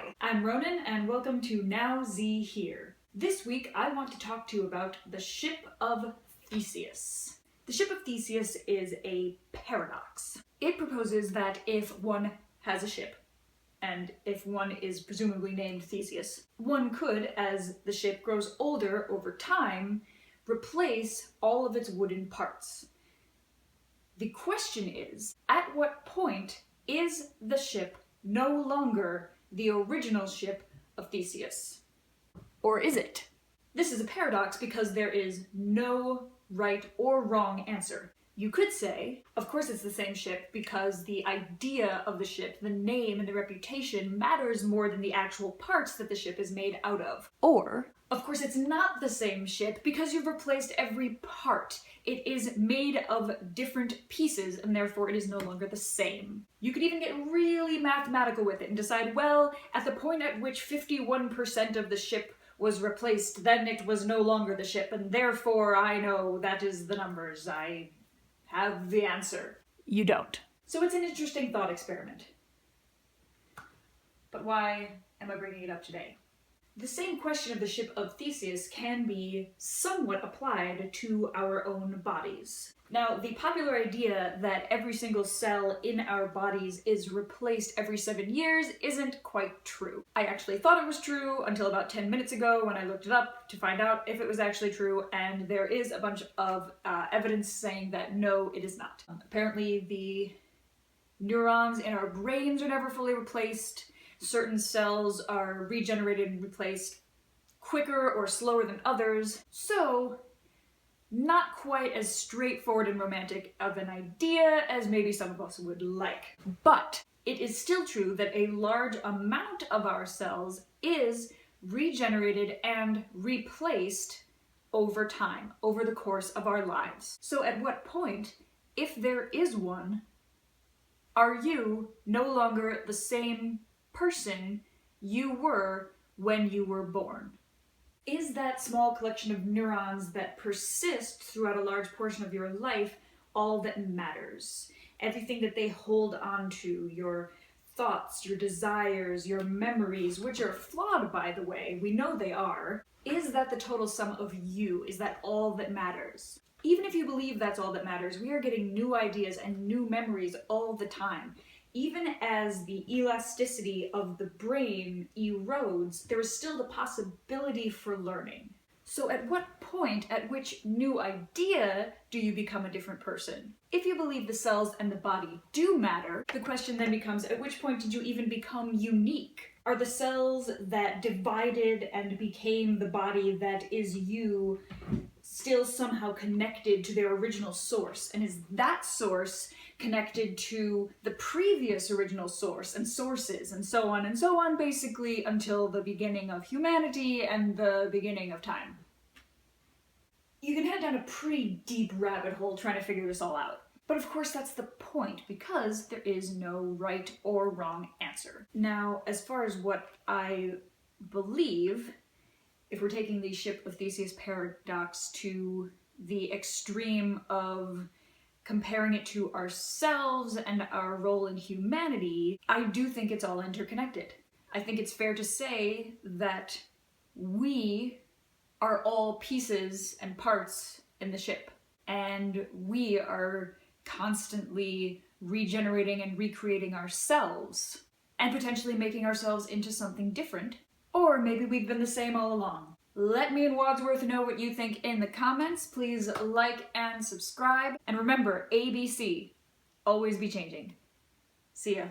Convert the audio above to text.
Hi, I'm Ronan and welcome to Now Z Here. This week I want to talk to you about the ship of Theseus. The ship of Theseus is a paradox. It proposes that if one has a ship, and if one is presumably named Theseus, one could, as the ship grows older over time, replace all of its wooden parts. The question is, at what point is the ship no longer the original ship of Theseus? Or is it? This is a paradox because there is no right or wrong answer. You could say, of course it's the same ship because the idea of the ship, the name and the reputation matters more than the actual parts that the ship is made out of. Or, of course it's not the same ship because you've replaced every part. It is made of different pieces and therefore it is no longer the same. You could even get really mathematical with it and decide, well, at the point at which 51% of the ship was replaced, then it was no longer the ship, and therefore I know that is the numbers. I have the answer. You don't. So it's an interesting thought experiment. But why am I bringing it up today? The same question of the ship of Theseus can be somewhat applied to our own bodies. Now, the popular idea that every single cell in our bodies is replaced every 7 years isn't quite true. I actually thought it was true until about 10 minutes ago when I looked it up to find out if it was actually true, and there is a bunch of evidence saying that no, it is not. Apparently, the neurons in our brains are never fully replaced. Certain cells are regenerated and replaced quicker or slower than others. So, not quite as straightforward and romantic of an idea as maybe some of us would like. But it is still true that a large amount of our cells is regenerated and replaced over time, over the course of our lives. So at what point, if there is one, are you no longer the same person you were when you were born? Is that small collection of neurons that persist throughout a large portion of your life all that matters? Everything that they hold on to, your thoughts, your desires, your memories, which are flawed, by the way, we know they are, is that the total sum of you? Is that all that matters? Even if you believe that's all that matters, we are getting new ideas and new memories all the time. Even as the elasticity of the brain erodes, there is still the possibility for learning. So at what point, at which new idea, do you become a different person? If you believe the cells and the body do matter, the question then becomes, at which point did you even become unique? Are the cells that divided and became the body that is you still somehow connected to their original source? And is that source connected to the previous original source and sources and so on, basically until the beginning of humanity and the beginning of time? You can head down a pretty deep rabbit hole trying to figure this all out. But of course that's the point, because there is no right or wrong answer. Now, as far as what I believe, if we're taking the ship of Theseus paradox to the extreme of comparing it to ourselves and our role in humanity, I do think it's all interconnected. I think it's fair to say that we are all pieces and parts in the ship, and we are constantly regenerating and recreating ourselves, and potentially making ourselves into something different. Or maybe we've been the same all along. Let me and Wadsworth know what you think in the comments. Please like and subscribe. And remember, ABC, always be changing. See ya.